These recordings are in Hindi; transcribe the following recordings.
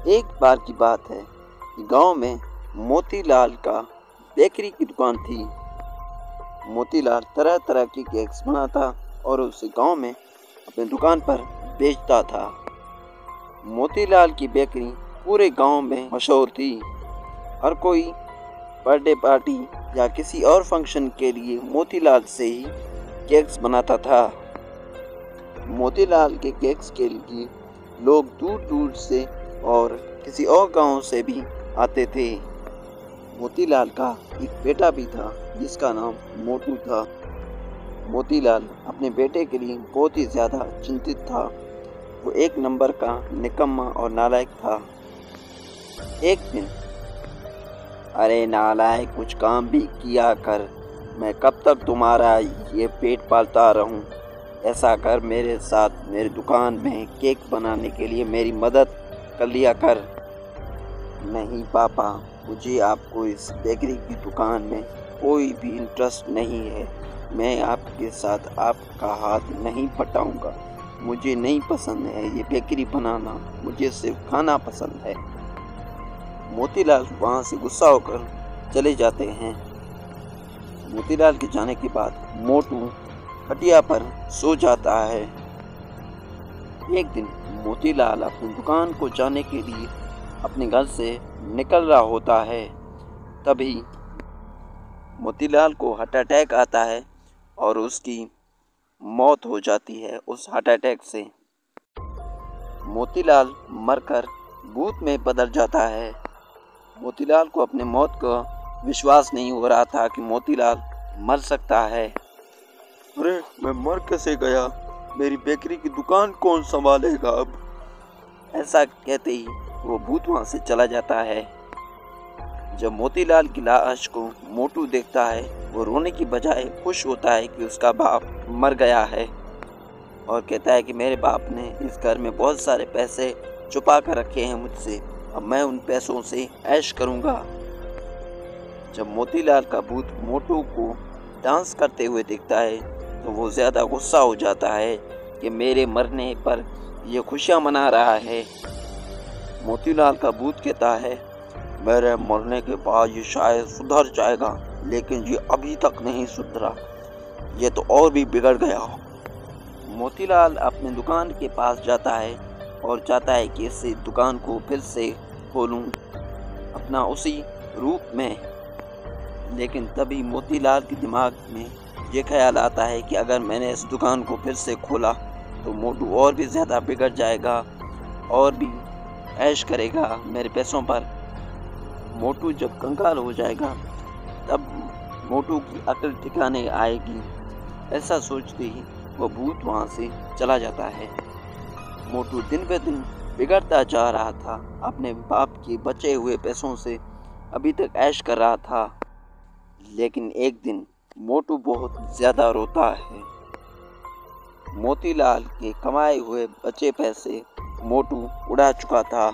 एक बार की बात है कि गांव में मोतीलाल का बेकरी की दुकान थी। मोतीलाल तरह तरह की केक्स बनाता और उसे गांव में अपनी दुकान पर बेचता था। मोतीलाल की बेकरी पूरे गांव में मशहूर थी। हर कोई बर्थडे पार्टी या किसी और फंक्शन के लिए मोतीलाल से ही केक्स बनाता था। मोतीलाल के केक्स के लिए लोग दूर दूर से और किसी और गांव से भी आते थे। मोतीलाल का एक बेटा भी था जिसका नाम मोटू था। मोतीलाल अपने बेटे के लिए बहुत ही ज़्यादा चिंतित था। वो एक नंबर का निकम्मा और नालायक था। एक दिन, अरे नालायक, कुछ काम भी किया कर, मैं कब तक तुम्हारा ये पेट पालता रहूं? ऐसा कर, मेरे साथ मेरी दुकान में केक बनाने के लिए मेरी मदद कर लिया कर। नहीं पापा, मुझे आपको इस बेकरी की दुकान में कोई भी इंटरेस्ट नहीं है। मैं आपके साथ आपका हाथ नहीं पटाऊंगा। मुझे नहीं पसंद है ये बेकरी बनाना, मुझे सिर्फ खाना पसंद है। मोतीलाल वहाँ से गुस्सा होकर चले जाते हैं। मोतीलाल के जाने के बाद मोटू खटिया पर सो जाता है। एक दिन मोतीलाल अपनी दुकान को जाने के लिए अपने घर से निकल रहा होता है। तभी मोतीलाल को हार्ट अटैक आता है और उसकी मौत हो जाती है उस हार्ट अटैक से। मोतीलाल मरकर भूत में बदल जाता है। मोतीलाल को अपने मौत का विश्वास नहीं हो रहा था कि मोतीलाल मर सकता है। अरे, मैं मर कैसे गया? मेरी बेकरी की दुकान कौन संभालेगा अब? ऐसा कहते ही वो भूत वहाँ से चला जाता है। जब मोतीलाल की लाश को मोटू देखता है, वो रोने की बजाय खुश होता है कि उसका बाप मर गया है और कहता है कि मेरे बाप ने इस घर में बहुत सारे पैसे छुपा कर रखे हैं मुझसे, अब मैं उन पैसों से ऐश करूँगा। जब मोतीलाल का भूत मोटू को डांस करते हुए देखता है तो वो ज़्यादा गुस्सा हो जाता है कि मेरे मरने पर ये खुशियाँ मना रहा है। मोतीलाल का भूत कहता है, मेरे मरने के बाद ये शायद सुधर जाएगा, लेकिन ये अभी तक नहीं सुधरा, ये तो और भी बिगड़ गया। मोतीलाल अपनी दुकान के पास जाता है और चाहता है कि इस दुकान को फिर से खोलूं अपना उसी रूप में। लेकिन तभी मोतीलाल के दिमाग में ये ख्याल आता है कि अगर मैंने इस दुकान को फिर से खोला तो मोटू और भी ज़्यादा बिगड़ जाएगा और भी ऐश करेगा मेरे पैसों पर। मोटू जब कंगाल हो जाएगा तब मोटू की अकल ठिकाने आएगी। ऐसा सोचते ही वो भूत वहाँ से चला जाता है। मोटू दिन ब दिन बिगड़ता जा रहा था। अपने बाप के बचे हुए पैसों से अभी तक ऐश कर रहा था, लेकिन एक दिन मोटू बहुत ज़्यादा रोता है। मोतीलाल के कमाए हुए बचे पैसे मोटू उड़ा चुका था।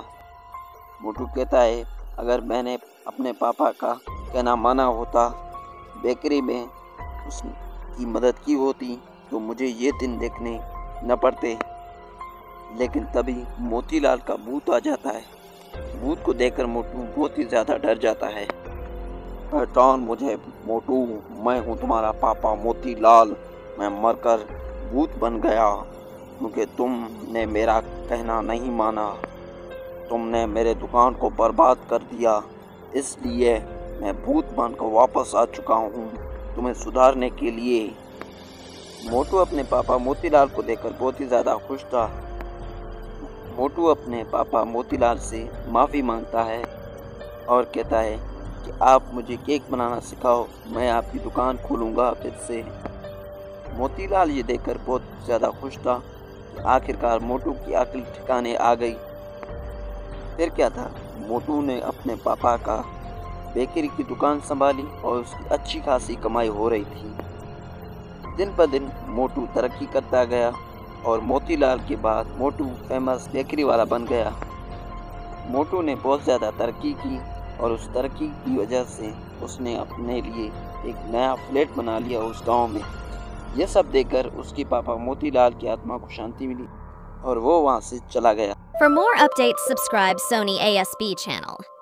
मोटू कहता है, अगर मैंने अपने पापा का कहना माना होता, बेकरी में उसकी मदद की होती, तो मुझे ये दिन देखने न पड़ते। लेकिन तभी मोतीलाल का भूत आ जाता है। भूत को देखकर मोटू बहुत ही ज़्यादा डर जाता है। पहचान मुझे मोटू, मैं हूँ तुम्हारा पापा मोतीलाल। मैं मरकर भूत बन गया क्योंकि तुमने मेरा कहना नहीं माना। तुमने मेरे दुकान को बर्बाद कर दिया, इसलिए मैं भूत बनकर वापस आ चुका हूँ तुम्हें सुधारने के लिए। मोटू अपने पापा मोतीलाल को देखकर बहुत ही ज़्यादा खुश था। मोटू अपने पापा मोतीलाल से माफ़ी मांगता है और कहता है कि आप मुझे केक बनाना सिखाओ, मैं आपकी दुकान खोलूँगा फिर से। मोतीलाल ये देखकर बहुत ज़्यादा खुश था कि आखिरकार मोटू की अकल ठिकाने आ गई। फिर क्या था, मोटू ने अपने पापा का बेकरी की दुकान संभाली और उसकी अच्छी खासी कमाई हो रही थी। दिन पर दिन मोटू तरक्की करता गया और मोतीलाल के बाद मोटू फेमस बेकरी वाला बन गया। मोटू ने बहुत ज़्यादा तरक्की की और उस तरक्की की वजह से उसने अपने लिए एक नया फ्लैट बना लिया उस गांव में। यह सब देखकर उसके पापा मोतीलाल की आत्मा को शांति मिली और वो वहाँ से चला गया। For more updates, subscribe Sony ASB channel.